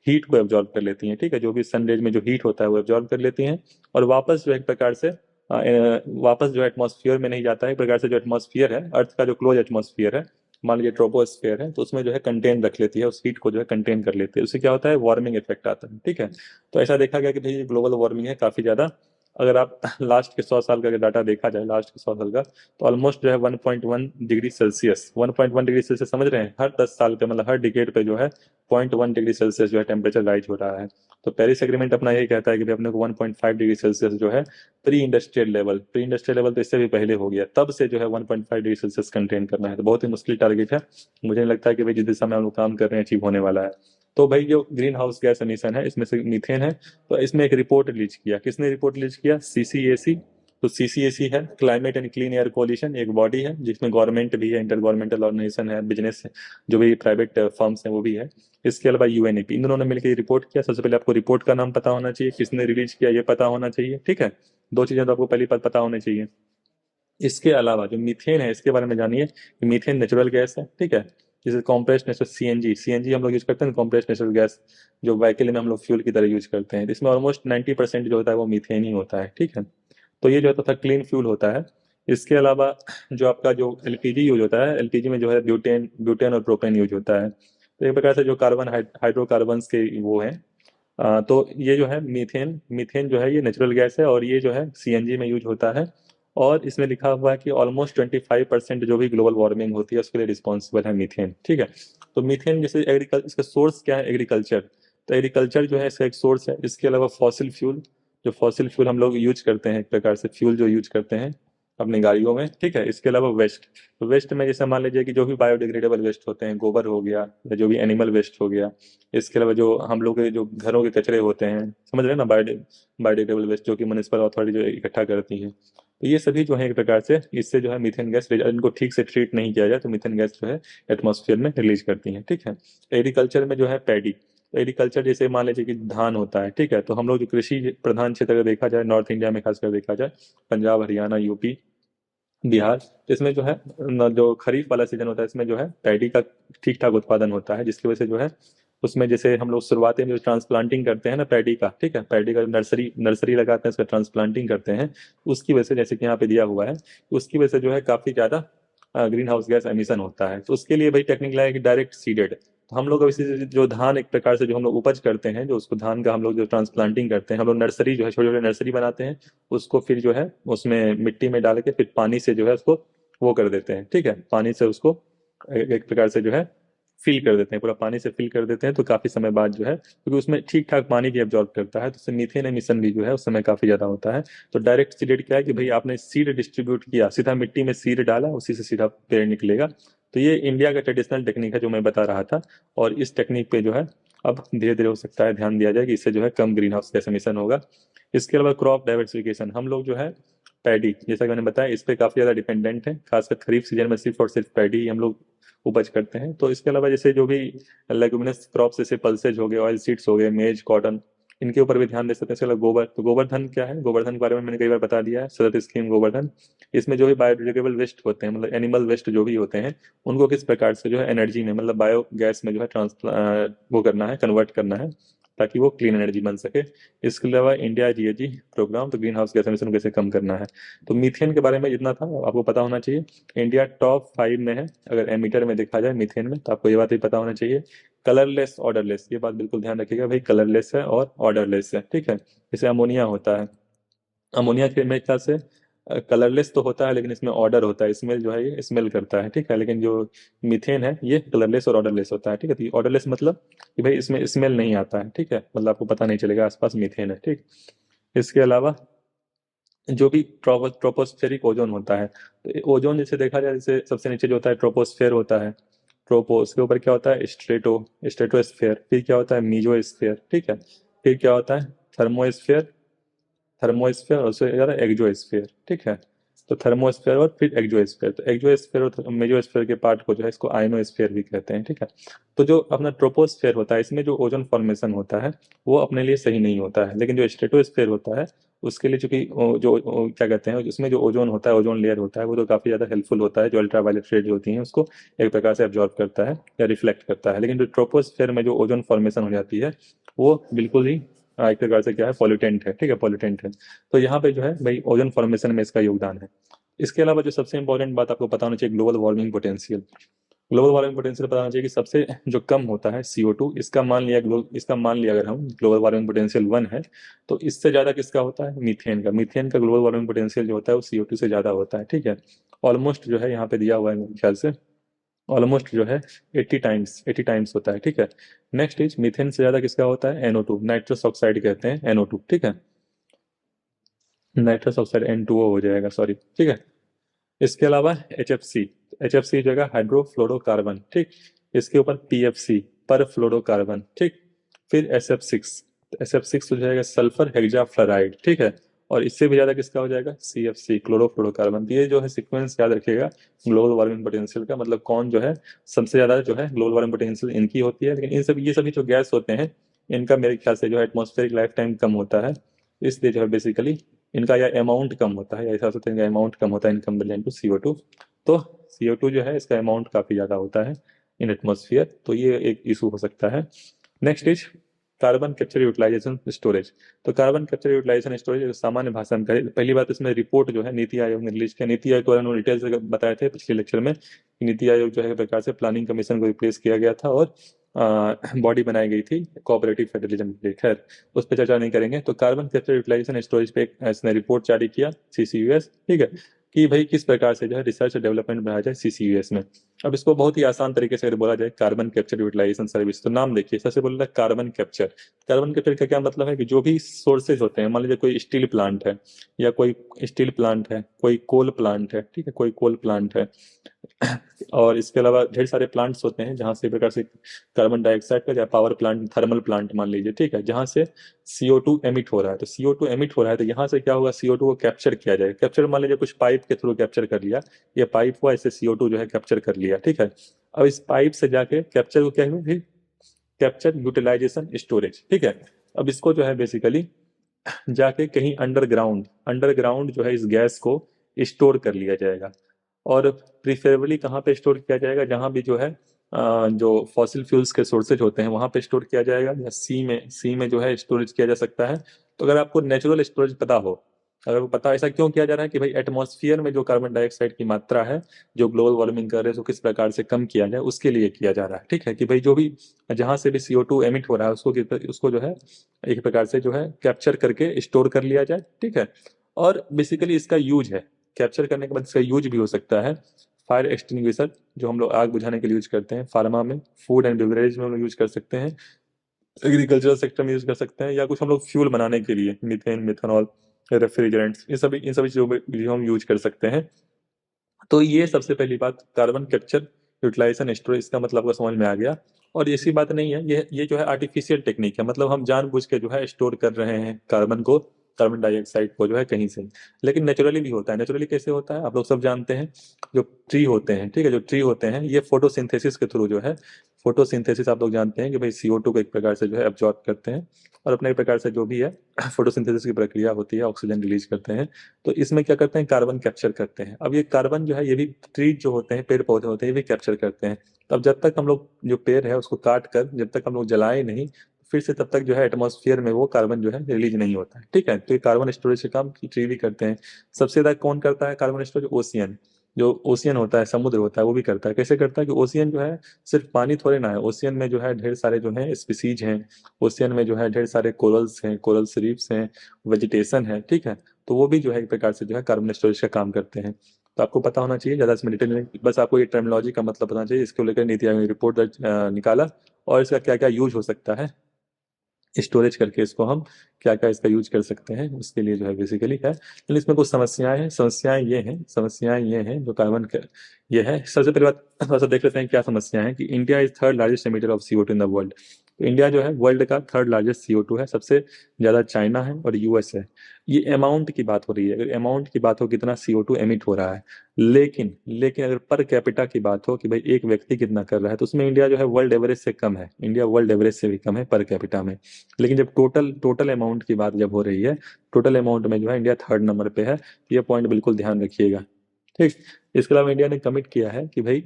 हीट को एब्जॉर्ब कर लेती हैं, ठीक है, जो भी सन रेज में जो हीट होता है वो एब्जॉर्ब कर लेती हैं, और वापस जो है एक प्रकार से वापस जो एटमॉस्फेयर में नहीं जाता है। एक प्रकार से जो एटमॉस्फेयर है, अर्थ का जो क्लोज एटमॉस्फेयर है, मान लीजिए ट्रोपोस्फेयर है, तो उसमें जो है कंटेन रख लेती है, उस हीट को जो है कंटेन कर लेती है। उससे क्या होता है, वार्मिंग इफेक्ट आता है, ठीक है। तो ऐसा देखा गया कि भाई ग्लोबल वार्मिंग है काफी ज्यादा। अगर आप लास्ट के 100 साल का डाटा देखा जाए, लास्ट के 100 साल का, तो ऑलमोस्ट जो है 1.1 डिग्री सेल्सियस, 1.1 डिग्री सेल्सियस समझ रहे हैं, हर 10 साल पे, मतलब हर डिकेड पे जो है 0.1 डिग्री सेल्सियस जो है टेम्परेचर राइज हो रहा है। तो पेरिस एग्रीमेंट अपना यही कहता है कि भाई अपने को 1.5 डिग्री सेल्सियस जो है प्री इंडस्ट्रियल लेवल तो इससे भी पहले हो गया, तब से जो है 1.5 डिग्री सेल्सियस कंटेन करना है। तो बहुत ही मुश्किल टारगेट है। मुझे नहीं लगता है कि भाई जिस दिशा में हम लोग काम कर रहे हैं अचीव होने वाला है। तो भाई जो ग्रीन हाउस गैस एमिशन है, इसमें से मीथेन है। तो इसमें एक रिपोर्ट रिलीज किया, किसने रिपोर्ट रिलीज किया, सीसीएसी। तो सीसीएसी है Climate and Clean Air Coalition, एक बॉडी है जिसमें गवर्नमेंट भी है, इंटर गवर्नमेंटल ऑर्गेनाइजेशन है, बिजनेस जो भी प्राइवेट फर्म्स हैं वो भी है। इसके अलावा यूएनईपी, इन दोनों ने मिलकर रिपोर्ट किया। सबसे पहले आपको रिपोर्ट का नाम पता होना चाहिए, किसने रिलीज किया ये पता होना चाहिए, ठीक है। दो चीजें तो आपको पहली बात पता होनी चाहिए। इसके अलावा जो मीथेन है इसके बारे में जानिए कि मीथेन नेचुरल गैस है, ठीक है। जैसे कॉम्प्रेस्ड नेचुरल सीएनजी, सीएनजी हम लोग यूज करते हैं कॉम्प्रेस्ड नेचुरल गैस, जो व्हीकल में हम लोग फ्यूल की तरह यूज करते हैं। इसमें ऑलमोस्ट 90% जो होता है वो मीथेन ही होता है, ठीक है। तो ये जो होता था क्लीन फ्यूल होता है। इसके अलावा जो आपका जो एलपीजी यूज होता है, एलपीजी में जो है ब्यूटेन ब्यूटेन और प्रोपेन यूज होता है। तो एक प्रकार से जो कार्बन हाइड्रोकार्बन्स के वो है। तो ये जो है मीथेन मीथेन जो है ये नेचुरल गैस है, और ये जो है सीएनजी में यूज होता है। और इसमें लिखा हुआ है कि ऑलमोस्ट 25% जो भी ग्लोबल वार्मिंग होती है उसके लिए रिस्पॉन्सिबल है मीथेन, ठीक है। तो मीथेन जैसे एग्रीकल्चर, इसका सोर्स क्या है, एग्रीकल्चर। तो एग्रीकल्चर जो है इसका एक सोर्स है। इसके अलावा फॉसिल फ्यूल, जो फॉसिल फ्यूल हम लोग यूज करते हैं, एक प्रकार से फ्यूल जो यूज करते हैं अपनी गाड़ियों में, ठीक है। इसके अलावा वेस्ट, तो वेस्ट में जैसे मान लीजिए कि जो भी बायोडिग्रेडेबल वेस्ट होते हैं, गोबर हो गया या जो भी एनिमल वेस्ट हो गया। इसके अलावा जो हम लोग के जो घरों के कचरे होते हैं, समझ रहे हैं ना, बायोडिग्रेडेबल वेस्ट जो कि म्युनिसिपल अथॉरिटी जो इकट्ठा करती है। तो ये सभी जो है एक प्रकार से इससे जो है मीथेन गैस, इनको ठीक से ट्रीट नहीं किया जाए तो मीथेन गैस जो है एटमॉस्फेयर में रिलीज करती है, ठीक है। एग्रीकल्चर में जो है पैडी, एग्रीकल्चर जैसे मान लीजिए कि धान होता है, ठीक है। तो हम लोग जो कृषि प्रधान क्षेत्र अगर देखा जाए, नॉर्थ इंडिया में खासकर देखा जाए, पंजाब, हरियाणा, यूपी, बिहार, तो इसमें जो है जो खरीफ वाला सीजन होता है इसमें जो है पैडी का ठीक ठाक उत्पादन होता है, जिसकी वजह से जो है उसमें जैसे हम लोग शुरुआती में जो ट्रांसप्लांटिंग करते हैं ना पैडी का, ठीक है, पैडी का नर्सरी नर्सरी लगाते हैं, उसका ट्रांसप्लांटिंग करते हैं। उसकी वजह से जैसे कि यहाँ पे दिया हुआ है, उसकी वजह से जो है काफी ज्यादा ग्रीन हाउस गैस एमिशन होता है। तो उसके लिए भाई टेक्निक लगा कि डायरेक्ट सीडेड। तो हम लोग अब इसी जो धान एक प्रकार से जो हम लोग उपज करते हैं, जो उसको धान का हम लोग जो ट्रांसप्लांटिंग करते हैं, हम लोग नर्सरी जो है छोटे छोटे नर्सरी बनाते हैं, उसको फिर जो है उसमें मिट्टी में डाल के फिर पानी से जो है उसको वो कर देते हैं, ठीक है। पानी से उसको एक प्रकार से जो है फिल कर देते हैं, पूरा पानी से फिल कर देते हैं। तो काफी समय बाद जो है, क्योंकि उसमें ठीक ठाक पानी भी एब्जॉर्ब करता है, तो उससे मीथेन एमिशन भी जो है उस समय काफी ज्यादा होता है। तो डायरेक्ट सीडेड क्या है कि भाई आपने सीड डिस्ट्रीब्यूट किया, सीधा मिट्टी में सीड डाला, उसी से सीधा पेड़ निकलेगा। तो ये इंडिया का ट्रेडिशनल टेक्निक है जो मैं बता रहा था। और इस टेक्निक पे जो है अब धीरे धीरे हो सकता है ध्यान दिया जाए कि इससे जो है कम ग्रीन हाउस गैस एमिशन होगा। इसके अलावा क्रॉप डाइवर्सिफिकेशन, हम लोग जो है पैडी, जैसा कि मैंने बताया, इस पे काफी ज्यादा डिपेंडेंट है, खासकर खरीफ सीजन में सिर्फ और सिर्फ पैडी ही हम लोग उपज करते हैं। तो इसके अलावा जैसे जो भी लेगुमिनस क्रॉप्स जैसे पल्सेज हो गए, ऑयल सीड्स हो गए, मेज, कॉटन, इनके ऊपर भी ध्यान दे सकते हैं। इसके अलावा गोबर, तो गोवर्धन क्या है, गोवर्धन के बारे में मैंने कई बार बता दिया है, सतत स्कीम गोवर्धन। इसमें जो भी बायोडिग्रेडेबल वेस्ट होते हैं, मतलब एनिमल वेस्ट जो भी होते हैं, उनको किस प्रकार से जो है एनर्जी में, मतलब बायो गैस में जो है वो करना है, कन्वर्ट करना है, ताकि वो क्लीन एनर्जी बन सके। इसके अलावा इंडिया जीएजी प्रोग्राम, तो ग्रीन हाउस गैस एमिशन कैसे कम करना है। तो मीथेन के बारे में जितना था आपको पता होना चाहिए। इंडिया टॉप 5 में है अगर एमीटर में देखा जाए मीथेन में, तो आपको ये बात भी पता होना चाहिए। कलरलेस ऑर्डरलेस, ये बात बिल्कुल ध्यान रखिएगा भाई, कलरलेस है और ऑर्डरलेस है, ठीक है। जैसे अमोनिया होता है, अमोनिया के मेरे ख्याल से कलरलेस तो होता है, लेकिन इसमें ऑर्डर होता है, स्मेल जो है ये स्मेल करता है, ठीक है। लेकिन जो मीथेन है ये कलरलेस और ऑर्डरलेस होता है, ठीक है। तो ऑर्डरलेस मतलब कि भाई इसमें स्मेल नहीं आता है, ठीक है, मतलब आपको पता नहीं चलेगा आसपास मीथेन है, ठीक। इसके अलावा जो भी ट्रोपोस्फेरिक ओजोन होता है, तो ओजोन जैसे देखा जाए, जैसे सबसे नीचे जो होता है ट्रोपोस्फेयर होता है, ट्रोपो, उसके ऊपर क्या होता है स्ट्रेटोस्फेयर, फिर क्या होता है मीजोस्फेयर, ठीक है। फिर क्या होता है थर्मोस्फेयर, और उससे ज्यादा एक्जोस्फेयर, ठीक है। तो थर्मोस्फेयर और फिर एक्जोस्फेयर। तो एक्जोस्फेयर और मेजोस्फेयर के पार्ट को जो है इसको आयनोस्फेयर भी कहते हैं, ठीक है। तो जो अपना ट्रोपोस्फेयर होता है इसमें जो ओजोन फॉर्मेशन होता है वो अपने लिए सही नहीं होता है, लेकिन जो स्ट्रेटोस्फेयर होता है उसके लिए चूंकि क्या कहते हैं उसमें जो ओजोन होता है, ओजोन लेयर होता है, वो तो काफी ज्यादा हेल्पफुल होता है, जो अल्ट्रावायलेट रेड होती हैं उसको एक प्रकार से एब्जॉर्ब करता है या रिफ्लेक्ट करता है। लेकिन जो ट्रोपोस्फेयर में जो ओजोन फॉर्मेशन हो जाती है वो बिल्कुल ही एक प्रकार से क्या है, पॉल्यूटेंट है, ठीक है, पॉल्यूटेंट है। तो यहाँ पे जो है भाई ओजोन फॉर्मेशन में इसका योगदान है। इसके अलावा जो सबसे इंपॉर्टेंट बात आपको पता होना चाहिए, global warming potential. Global warming potential पता होना चाहिए कि सबसे जो कम होता है CO2, इसका मान लिया अगर हम ग्लोबल वार्मिंग पोटेंशियल 1 है, तो इससे ज्यादा किसका होता है, मीथेन का ग्लोबल वार्मिंग पोटेंशियल जो होता है वो CO2 से ज्यादा होता है, ठीक है। ऑलमोस्ट जो है यहाँ पे दिया हुआ है मेरे ख्याल से, ऑलमोस्ट जो है 80 टाइम्स होता है, ठीक है। नेक्स्ट इज मीथेन से ज्यादा किसका होता है, NO2, नाइट्रस ऑक्साइड कहते हैं NO2, ठीक है। नाइट्रस ऑक्साइड N2O हो जाएगा, सॉरी, ठीक है। इसके अलावा HFC जो है हाइड्रोफ्लोरोकार्बन, ठीक। इसके ऊपर PFC, पर फ्लोरोकार्बन, ठीक। फिर SF6 हो जाएगा सल्फर हेक्साफ्लोराइड, ठीक है। और इससे भी ज्यादा किसका हो जाएगा, CFC, क्लोरोफ्लोरोकार्बन। ये जो है सीक्वेंस याद रखिएगा ग्लोबल वार्मिंग पोटेंशियल का, मतलब कौन जो है सबसे ज्यादा जो है ग्लोबल वार्मिंग पोटेंशियल इनकी होती है। लेकिन ये सभी जो गैस होते हैं इनका मेरे ख्याल से जो है एटमॉस्फेरिक लाइफ टाइम कम होता है, इसलिए जो है बेसिकली इनका या अमाउंट कम होता है, या ऐसा होता है इनका अमाउंट कम होता है इन कंपेरिजन टू CO2। तो CO2 जो है इसका अमाउंट काफी ज्यादा होता है इन एटमॉस्फेयर, तो ये एक इशू हो सकता है। Next is carbon capture utilisation storage. तो कार्बन कैप्चर यूटिलाइजेशन स्टोरेज सामान्य भाषा में कहें, पहली बात इसमें रिपोर्ट जो है नीति आयोग ने रिलीज किया। नीति आयोग के बारे में डिटेल से बताए थे पिछले लेक्चर में कि नीति आयोग जो है एक प्रकार से प्लानिंग कमीशन को रिप्लेस किया गया था और बॉडी बनाई गई थी कोऑपरेटिव फेडरलिज्म के लिए। खैर उस पर चर्चा नहीं करेंगे। तो कार्बन कैप्चर यूटिलाइजेशन स्टोरेज पे एक इसने रिपोर्ट जारी किया, CCUS, ठीक है, कि भाई किस प्रकार से जो है रिसर्च डेवलपमेंट बढ़ाया जाए CCUS में। अब इसको बहुत ही आसान तरीके से अगर बोला जाए कार्बन कैप्चर यूटिलाइजेशन सर्विस, तो नाम देखिए, सबसे बोल रहा है कार्बन कैप्चर। कार्बन कैप्चर का क्या मतलब है कि जो भी सोर्सेज होते हैं, मान लीजिए कोई स्टील प्लांट है या कोई स्टील प्लांट है, कोई कोल प्लांट है, ठीक है, कोई कोल प्लांट है और इसके अलावा ढेर सारे प्लांट्स होते हैं जहां से प्रकार से कार्बन डाइऑक्साइड का, या पावर प्लांट, थर्मल प्लांट मान लीजिए, ठीक है, जहां से CO2 एमिट हो रहा है। तो CO2 एमिट हो रहा है तो यहाँ से क्या होगा, CO2 को कैप्चर किया जाएगा। कैप्चर मान लीजिए कुछ पाइप के थ्रू कैप्चर कर लिया, ये पाइप हुआ, इससे CO2 जो है कैप्चर कर लिया, ठीक है। अब इस पाइप से जाके कैप्चर को क्या हुआ, फिर कैप्चर यूटिलाइजेशन स्टोरेज, ठीक है। अब इसको जो है बेसिकली जाके कहीं अंडरग्राउंड जो है इस गैस को स्टोर कर लिया जाएगा। और प्रीफरेबली कहाँ पे स्टोर किया जाएगा, जहाँ भी जो है जो फॉसिल फ्यूल्स के सोर्सेज होते हैं वहां पे स्टोर किया जाएगा, या सी में जो है स्टोरेज किया जा सकता है। तो अगर आपको नेचुरल स्टोरेज पता हो, अगर वो पता, ऐसा क्यों किया जा रहा है कि भाई एटमॉस्फेयर में जो कार्बन डाइऑक्साइड की मात्रा है जो ग्लोबल वार्मिंग कर रहे हैं उसको किस प्रकार से कम किया जाए, उसके लिए किया जा रहा है, ठीक है। कि भाई जो भी जहां से भी CO2 एमिट हो रहा है उसको जो है एक प्रकार से जो है कैप्चर करके स्टोर कर लिया जाए, ठीक है। और बेसिकली इसका यूज है, कैप्चर करने के बाद इसका यूज भी हो सकता है फायर एक्सटिंग्विशर, जो हम लोग आग बुझाने के लिए यूज करते हैं, फार्मा में, फूड एंड बेवरेज में हम लोग यूज कर सकते हैं, एग्रीकल्चर सेक्टर में यूज कर सकते हैं, या कुछ हम लोग फ्यूल बनाने के लिए मीथेन, मिथेनॉल, रेफ्रिजरेंट्स, इन सभी चीजों में भी हम यूज कर सकते हैं। तो ये सबसे पहली बात, कार्बन कैप्चर यूटिलाइजेशन स्टोरेज, इसका मतलब आपको समझ में आ गया। और ऐसी बात नहीं है, ये जो है आर्टिफिशियल टेक्निक है, मतलब हम जानबूझ के जो है स्टोर कर रहे हैं कार्बन डाइऑक्साइड को जो है कहीं से। लेकिन नेचुरली भी होता है। नेचुरली कैसे होता है आप लोग सब जानते हैं, जो ट्री होते हैं, ठीक है, जो ट्री होते हैं ये फोटोसिंथेसिस के थ्रू जो है, फोटोसिंथेसिस आप लोग जानते हैं कि भाई CO2 को एक प्रकार से जो है एब्जॉर्ब करते हैं और अपने एक प्रकार से जो भी है फोटोसिंथेसिस की प्रक्रिया होती है, ऑक्सीजन रिलीज करते हैं। तो इसमें क्या करते हैं, कार्बन कैप्चर करते हैं। अब ये कार्बन जो है ये भी ट्रीज जो होते हैं, पेड़ पौधे होते हैं, ये भी कैप्चर करते हैं। तब जब तक हम लोग जो पेड़ है उसको काट कर जब तक हम लोग जलाए नहीं, फिर से तब तक जो है एटमॉस्फेयर में वो कार्बन जो है रिलीज नहीं होता है, ठीक है। तो ये कार्बन स्टोरेज का काम ट्री भी करते हैं। सबसे ज्यादा कौन करता है कार्बन स्टोरेज, ओशियन। जो ओशियन होता है, समुद्र होता है, वो भी करता है। कैसे करता है कि ओशियन जो है सिर्फ पानी थोड़े ना है, ओशियन में जो है ढेर सारे जो है स्पीसीज हैं, ओशियन में जो है ढेर सारे कोरल्स हैं, कोरल रीफ्स हैं, वेजिटेशन है, ठीक है। तो वो भी जो है एक प्रकार से जो है कार्बन स्टोरेज का काम करते हैं। तो आपको पता होना चाहिए, ज्यादा इसमें डिटेल नहीं, बस आपको ये टर्मिनोलॉजी का मतलब पता चाहिए। इसको लेकर नीति आयोग ने रिपोर्ट निकाला और इसका क्या क्या यूज हो सकता है स्टोरेज करके, इसको हम क्या क्या इसका यूज कर सकते हैं उसके लिए जो है बेसिकली है। लेकिन इसमें कुछ समस्याएं ये हैं जो कार्बन ये है। सबसे पहले बात थोड़ा सा देख लेते हैं क्या समस्या है, कि India is third largest emitter of CO2 in the world. तो इंडिया जो है वर्ल्ड का थर्ड लार्जेस्ट CO2 है, सबसे ज़्यादा चाइना है और US है। ये अमाउंट की बात हो रही है, अगर अमाउंट की बात हो कितना CO2 एमिट हो रहा है, लेकिन लेकिन अगर पर कैपिटा की बात हो कि भाई एक व्यक्ति कितना कर रहा है, तो उसमें इंडिया जो है वर्ल्ड एवरेज से कम है, इंडिया वर्ल्ड एवरेज से भी कम है पर कैपिटा में। लेकिन जब टोटल टोटल अमाउंट की बात जब हो रही है, टोटल अमाउंट में जो है इंडिया थर्ड नंबर पे है। ये पॉइंट बिल्कुल ध्यान रखिएगा। ठीक। इसके अलावा इंडिया ने कमिट किया है कि भाई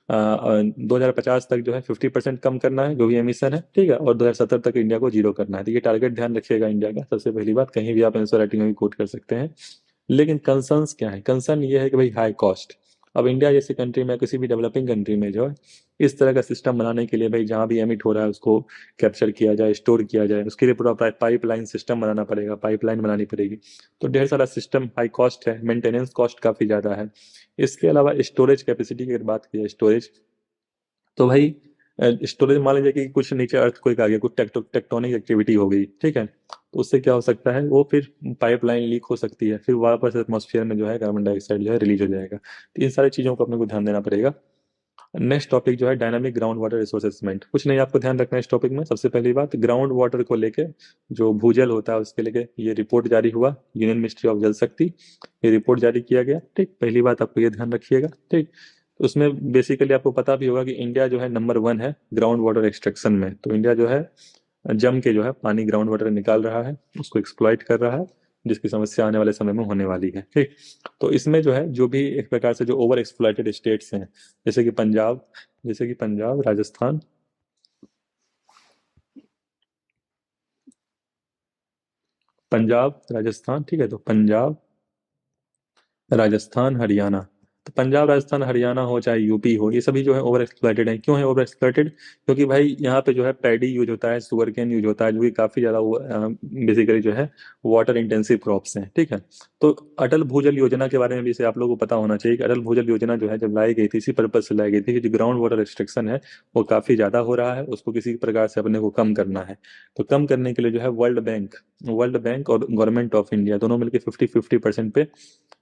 2050 तक जो है 50% कम करना है जो भी एमिशन है, ठीक है, और 2070 तक इंडिया को जीरो करना है। तो ये टारगेट ध्यान रखिएगा इंडिया का। सबसे पहली बात, कहीं भी आप आंसर राइटिंग में भी कोट कर सकते हैं। लेकिन कंसर्न्स क्या है? कंसर्न ये है कि भाई हाई कॉस्ट। अब इंडिया जैसी कंट्री में, किसी भी डेवलपिंग कंट्री में जो है इस तरह का सिस्टम बनाने के लिए भाई जहाँ भी एमिट हो रहा है उसको कैप्चर किया जाए, स्टोर किया जाए, उसके लिए पूरा पाइपलाइन सिस्टम बनाना पड़ेगा, पाइपलाइन बनानी पड़ेगी। तो ढेर सारा सिस्टम हाई कॉस्ट है, मेंटेनेंस कॉस्ट काफ़ी ज़्यादा है। इसके अलावा स्टोरेज कैपेसिटी की अगर बात की जाए, स्टोरेज, तो भाई स्टोरेज मान लीजिए कि कुछ नीचे अर्थक्वेक आ गया, कुछ टेक्टोनिक एक्टिविटी हो गई, ठीक है, तो उससे क्या हो सकता है, वो फिर पाइपलाइन लीक हो सकती है, फिर वापस एटमॉस्फेयर में जो है कार्बन डाइऑक्साइड जो है रिलीज हो जाएगा। तो इन सारी चीज़ों को अपने को ध्यान देना पड़ेगा। नेक्स्ट टॉपिक जो है dynamic ground water resource assessment. कुछ नहीं आपको ध्यान रखना है इस टॉपिक में। सबसे पहली बात, ग्राउंड वाटर को लेके जो भूजल होता है उसके लेके ये रिपोर्ट जारी हुआ, यूनियन मिनिस्ट्री ऑफ जल शक्ति, ये रिपोर्ट जारी किया गया। ठीक, पहली बात आपको ये ध्यान रखिएगा। ठीक, तो उसमें बेसिकली आपको पता भी होगा कि इंडिया जो है नंबर 1 है ग्राउंड वाटर एक्सट्रैक्शन में। तो इंडिया जो है जम के जो है पानी ग्राउंड वाटर निकाल रहा है, उसको एक्सप्लॉइट कर रहा है, जिसकी समस्या आने वाले समय में होने वाली है। ठीक, तो इसमें जो है जो भी एक प्रकार से जो ओवर एक्सप्लॉइटेड स्टेट्स हैं, जैसे कि पंजाब, राजस्थान, ठीक है, तो पंजाब, राजस्थान, हरियाणा। तो पंजाब, राजस्थान, हरियाणा हो चाहे यूपी हो, ये सभी जो है ओवर एक्सप्लॉइटेड है। क्यों है ओवर एक्सप्लॉइटेड? क्योंकि भाई यहाँ पे जो है पैडी यूज होता है, सुगर केन यूज होता है, जो कि काफ़ी ज़्यादा बेसिकली जो है वाटर इंटेंसिव क्रॉप्स हैं। ठीक है, तो अटल भूजल योजना के बारे में भी इसे आप लोगों को पता होना चाहिए कि अटल भूजल योजना जो है जब लाई गई थी, इसी पर्पज से लाई गई थी कि जो ग्राउंड वाटर एक्सट्रैक्शन है वो काफ़ी ज़्यादा हो रहा है, उसको किसी प्रकार से अपने को कम करना है। तो कम करने के लिए जो है वर्ल्ड बैंक और गवर्नमेंट ऑफ इंडिया दोनों मिलकर 50-50% पे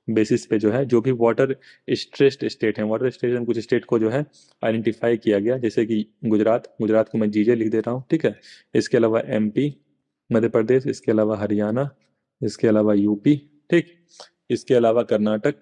बेसिस पे जो है जो भी वाटर स्ट्रेस्ड स्टेट है, वाटर स्टेशन कुछ स्टेट को जो है आइडेंटिफाई किया गया, जैसे कि गुजरात को मैं जीजे लिख दे रहा हूँ, ठीक है। इसके अलावा MP, मध्य प्रदेश, इसके अलावा हरियाणा, इसके अलावा यूपी, ठीक, इसके अलावा कर्नाटक,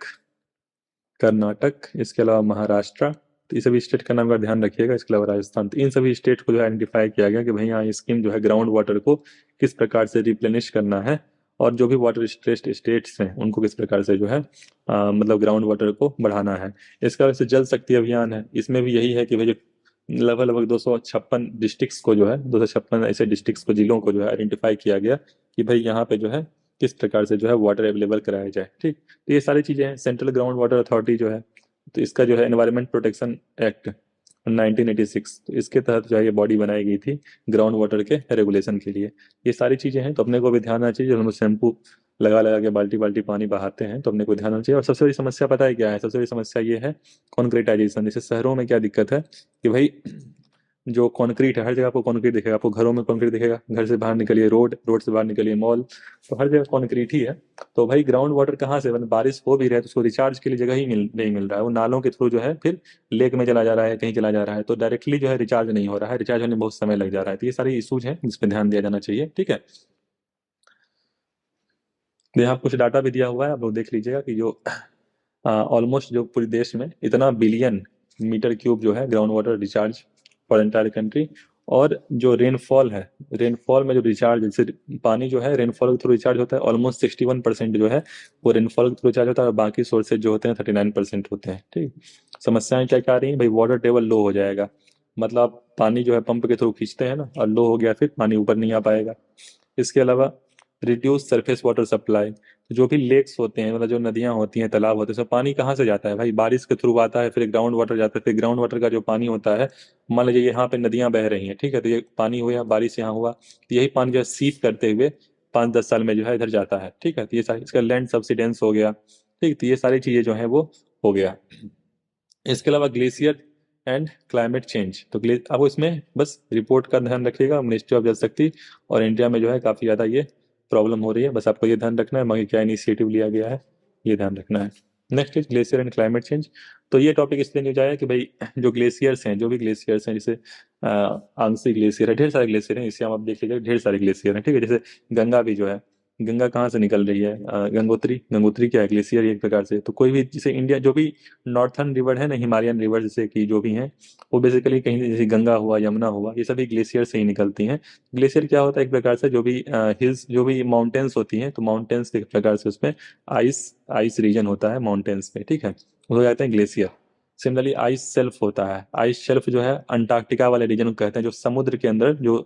इसके अलावा महाराष्ट्र। तो ये सभी स्टेट का नाम का ध्यान रखिएगा। इसके अलावा राजस्थान। तो इन सभी स्टेट को जो आइडेंटिफाई किया गया कि भाई यहाँ स्कीम जो है ग्राउंड वाटर को किस प्रकार से रिप्लेनिश करना है, और जो भी वाटर स्ट्रेस्ड स्टेट्स हैं उनको किस प्रकार से जो है मतलब ग्राउंड वाटर को बढ़ाना है। इसका वैसे जल शक्ति अभियान है, इसमें भी यही है कि भाई जो लगभग लगभग 256 डिस्ट्रिक्ट्स को जो है 256 ऐसे डिस्ट्रिक्ट्स को, जिलों को जो है आइडेंटिफाई किया गया कि भाई यहाँ पे जो है किस प्रकार से जो है वाटर अवेलेबल कराया जाए। ठीक, तो ये सारी चीज़ें हैं। सेंट्रल ग्राउंड वाटर अथॉरिटी जो है, तो इसका जो है एनवायरमेंट प्रोटेक्शन एक्ट 1986, तो इसके तहत जो है ये बॉडी बनाई गई थी ग्राउंड वाटर के रेगुलेशन के लिए। ये सारी चीज़ें हैं, तो अपने को भी ध्यान रखना चाहिए। जब हम शैम्पू लगा लगा के बाल्टी बाल्टी पानी बहाते हैं तो अपने को ध्यान रखना चाहिए। और सबसे बड़ी समस्या पता है क्या है? सबसे बड़ी समस्या ये है कॉन्क्रीटाइजेशन। जैसे शहरों में क्या दिक्कत है कि भाई जो कंक्रीट है, हर जगह आपको कंक्रीट दिखेगा, आपको घरों में कंक्रीट दिखेगा, घर से बाहर निकलिए रोड से बाहर निकलिए मॉल, तो हर जगह कंक्रीट ही है। तो भाई ग्राउंड वाटर कहाँ से, मतलब बारिश हो भी रहा है तो उसको रिचार्ज के लिए जगह ही नहीं मिल रहा है, वो नालों के थ्रू जो है फिर लेक में चला जा रहा है, कहीं चला जा रहा है, तो डायरेक्टली जो है रिचार्ज नहीं हो रहा है, रिचार्ज होने में बहुत समय लग जा रहा है। तो ये सारे इशूज हैं जिस पर ध्यान दिया जाना चाहिए। ठीक है, तो यहाँ कुछ डाटा भी दिया हुआ है, आप लोग देख लीजिएगा कि जो ऑलमोस्ट जो पूरे देश में इतना बिलियन मीटर क्यूब जो है ground water recharge for entire country. और जो रेनफॉल है, रेनफॉल में जो रिचार्ज, जैसे पानी जो है रेनफॉल के थ्रू रिचार्ज होता है, ऑलमोस्ट 61% जो है वो रेनफॉल के थ्रू रिचार्ज होता है, और बाकी सोर्सेज जो होते हैं 39% होते हैं। ठीक, समस्याएं क्या क्या आ रही हैं भाई? वाटर टेबल लो हो जाएगा, मतलब आप पानी जो है पंप के थ्रू खींचते हैं ना, और लो हो गया फिर पानी ऊपर नहीं आ पाएगा। इसके अलावा रिड्यूस सरफेस वाटर सप्लाई, जो भी लेक्स होते हैं, मतलब जो नदियां होती हैं, तालाब होते हैं, सब पानी कहाँ से जाता है भाई? बारिश के थ्रू आता है, फिर ग्राउंड वाटर जाता है, फिर ग्राउंड वाटर का जो पानी होता है, मान लीजिए यहाँ पे नदियां बह रही हैं, ठीक है, तो ये पानी हुआ, बारिश यहाँ हुआ, तो यही पानी जो है सीप करते हुए 5-10 साल में जो है इधर जाता है। ठीक है, तो ये सारी, इसका लैंड सब्सिडेंस हो गया। ठीक, तो ये सारी चीजें जो है वो हो गया। इसके अलावा ग्लेशियर एंड क्लाइमेट चेंज, तो आपको इसमें बस रिपोर्ट का ध्यान रखिएगा, मिनिस्ट्री ऑफ जल शक्ति, और इंडिया में जो है काफ़ी ज़्यादा ये प्रॉब्लम हो रही है, बस आपको ये ध्यान रखना है। मगर क्या इनिशिएटिव लिया गया है ये ध्यान रखना है। Next is glacier and climate change. तो ये टॉपिक इसलिए न्यूज आया कि भाई जो ग्लेशियर्स हैं, जो भी ग्लेशियर्स हैं, जैसे आंगसी ग्लेशियर है, ढेर सारे ग्लेशियर हैं, इसे हम आप देख लीजिए, ढेर सारे ग्लेशियर हैं, ठीक है। जैसे गंगा भी जो है, गंगा कहाँ से निकल रही है, गंगोत्री। गंगोत्री क्या है, ग्लेशियर ही एक प्रकार से। तो कोई भी जैसे इंडिया जो भी नॉर्थर्न रिवर है ना, हिमालयन रिवर जैसे कि जो भी हैं, वो बेसिकली कहीं जैसे गंगा हुआ, यमुना हुआ, ये सभी ग्लेशियर से ही निकलती हैं। ग्लेशियर क्या होता है, एक प्रकार से जो भी हिल्स, जो भी माउंटेन्स होती हैं, तो माउंटेन्स एक प्रकार से उसमें आइस आइस रीजन होता है माउंटेन्स में, ठीक है, वो कहते हैं ग्लेशियर। सिमिलरली आइस शेल्फ होता है, आइस शेल्फ जो है अंटार्कटिका वाले रीजन को कहते हैं, जो समुद्र के अंदर जो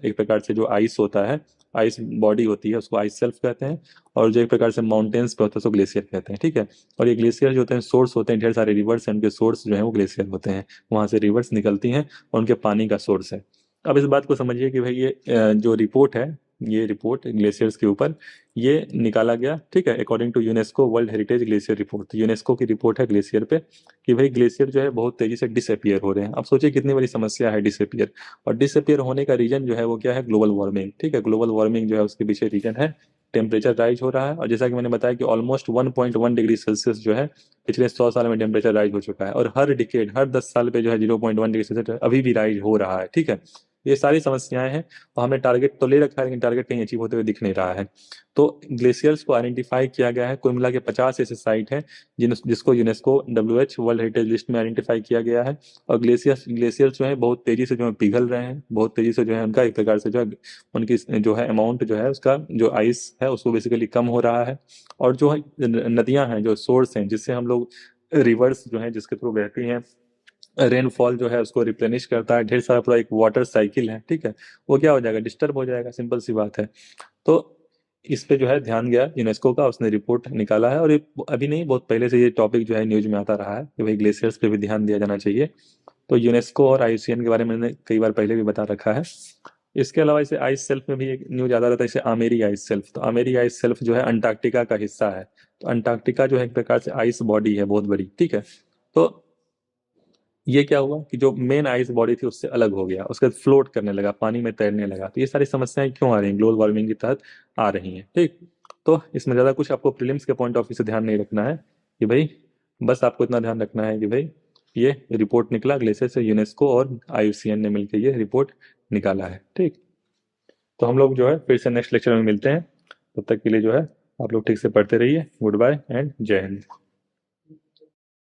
एक प्रकार से जो आइस होता है, आइस बॉडी होती है, उसको आइस शेल्फ कहते हैं। और जो एक प्रकार से माउंटेन्स पे होता है उसको ग्लेशियर कहते हैं, ठीक है। और ये ग्लेशियर जो होते हैं सोर्स होते हैं, ढेर सारे रिवर्स हैं, उनके सोर्स जो है वो ग्लेशियर होते हैं, वहां से रिवर्स निकलती हैं और उनके पानी का सोर्स है। अब इस बात को समझिए कि भाई ये जो रिपोर्ट है, ये रिपोर्ट ग्लेशियर्स के ऊपर ये निकाला गया, ठीक है, according to UNESCO World Heritage glacier report. तो यूनेस्को की रिपोर्ट है ग्लेशियर पे कि भाई ग्लेशियर जो है बहुत तेजी से डिसअपियर हो रहे हैं। अब सोचिए कितनी बड़ी समस्या है डिसअपियर। और डिसअपियर होने का रीजन जो है वो क्या है, ग्लोबल वार्मिंग, ठीक है। ग्लोबल वार्मिंग जो है उसके पीछे रीजन है टेम्परेचर राइज हो रहा है। और जैसा कि मैंने बताया कि ऑलमोस्ट 1.1 डिग्री सेल्सियस जो है पिछले 100 साल में टेम्परेचर राइज हो चुका है। और हर डिकेड, हर 10 साल पे जो है 0.1 डिग्री सेल्सियस अभी भी राइज हो रहा है, ठीक है। ये सारी समस्याएं हैं और हमने टारगेट तो ले रखा है, लेकिन टारगेट कहीं अचीव होते हुए दिख नहीं रहा है। तो ग्लेशियर्स को आइडेंटिफाई किया गया है, कुल मिला के 50 ऐसे साइट हैं जिसको UNESCO WH world heritage list में आइडेंटिफाई किया गया है। और ग्लेशियर्स जो है बहुत तेजी से जो है पिघल रहे हैं, बहुत तेजी से जो है उनका एक प्रकार से जो है उनकी जो है अमाउंट जो है उसका जो आइस है उसको बेसिकली कम हो रहा है। और जो है नदियां हैं, जो सोर्स हैं जिससे हम लोग, रिवर्स जो है जिसके थ्रू बहती हैं, रेनफॉल जो है उसको रिप्लेनिश करता है, ढेर सारा पूरा एक वाटर साइकिल है, ठीक है, वो क्या हो जाएगा, डिस्टर्ब हो जाएगा, सिंपल सी बात है। तो इस पे जो है ध्यान गया यूनेस्को का, उसने रिपोर्ट निकाला है। और ये अभी नहीं, बहुत पहले से ये टॉपिक जो है न्यूज में आता रहा है कि भाई ग्लेशियर्स पे भी ध्यान दिया जाना चाहिए। तो यूनेस्को और IUCN के बारे में मैंने कई बार पहले भी बता रखा है। इसके अलावा इसे आइस सेल्फ में भी एक न्यूज आता रहता है, इसे आमेरी आइस सेल्फ। तो आमेरी आइस सेल्फ जो है अंटार्कटिका का हिस्सा है। तो अंटार्कटिका जो है एक प्रकार से आइस बॉडी है बहुत बड़ी, ठीक है। तो ये क्या हुआ कि जो मेन आइस बॉडी थी उससे अलग हो गया, उसके बाद फ्लोट करने लगा, पानी में तैरने लगा। तो ये सारी समस्याएं क्यों आ रही हैं, ग्लोबल वार्मिंग के तहत आ रही हैं, ठीक। तो इसमें ज़्यादा कुछ आपको प्रीलिम्स के पॉइंट ऑफ व्यू से ध्यान नहीं रखना है कि भाई, बस आपको इतना ध्यान रखना है कि भाई ये रिपोर्ट निकला ग्लेशियर से, यूनेस्को और IUCN ने मिलकर ये रिपोर्ट निकाला है, ठीक। तो हम लोग जो है फिर से नेक्स्ट लेक्चर में मिलते हैं, तब तक के लिए जो है आप लोग ठीक से पढ़ते रहिए। गुड बाय एंड जय हिंद।